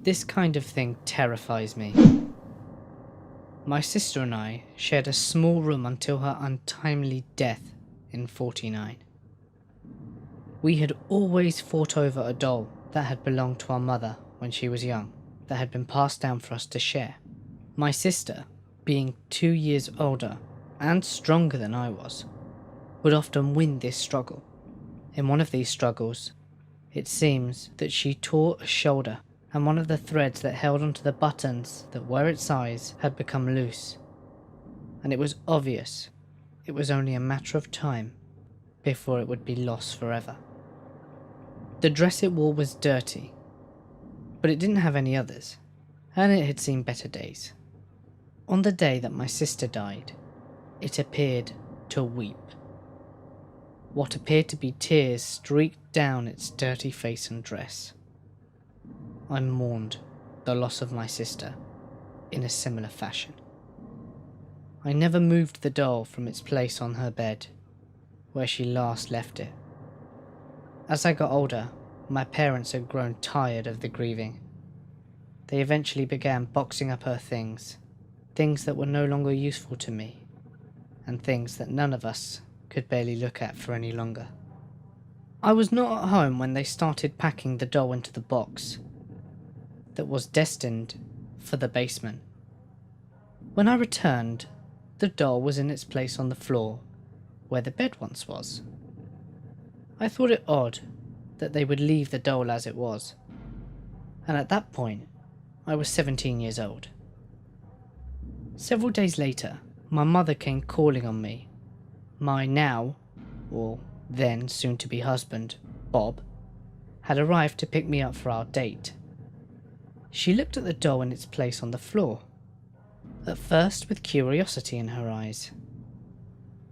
This kind of thing terrifies me. My sister and I shared a small room until her untimely death in '49. We had always fought over a doll that had belonged to our mother when she was young, that had been passed down for us to share. My sister, being 2 years older and stronger than I was, would often win this struggle. In one of these struggles, it seems that she tore a shoulder, and one of the threads that held onto the buttons that were its size had become loose, and it was obvious it was only a matter of time before it would be lost forever. The dress it wore was dirty, but it didn't have any others, and it had seen better days. On the day that my sister died, it appeared to weep. What appeared to be tears streaked down its dirty face and dress. I mourned the loss of my sister in a similar fashion. I never moved the doll from its place on her bed, where she last left it. As I got older, my parents had grown tired of the grieving. They eventually began boxing up her things that were no longer useful to me, and things that none of us could barely look at for any longer. I was not at home when they started packing the doll into the box that was destined for the basement. When I returned, the doll was in its place on the floor where the bed once was. I thought it odd that they would leave the doll as it was, and at that point I was 17 years old. Several days later, my mother came calling on me. My now, or then soon-to-be husband, Bob, had arrived to pick me up for our date. She looked at the doll in its place on the floor, at first with curiosity in her eyes.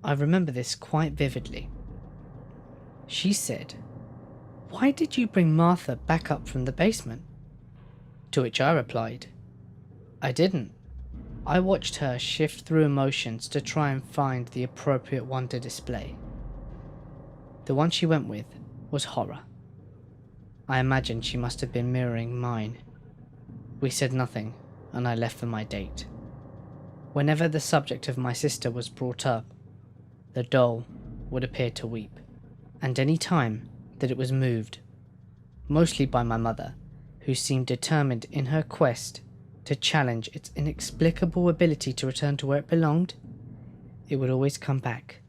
I remember this quite vividly. She said, "Why did you bring Martha back up from the basement?" To which I replied, "I didn't. I watched her shift through emotions to try and find the appropriate one to display. The one she went with was horror. I imagined she must have been mirroring mine. We said nothing, and I left for my date. Whenever the subject of my sister was brought up, the doll would appear to weep, and any time that it was moved, mostly by my mother, who seemed determined in her quest to challenge its inexplicable ability to return to where it belonged, it would always come back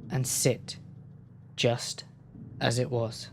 and sit just as it was."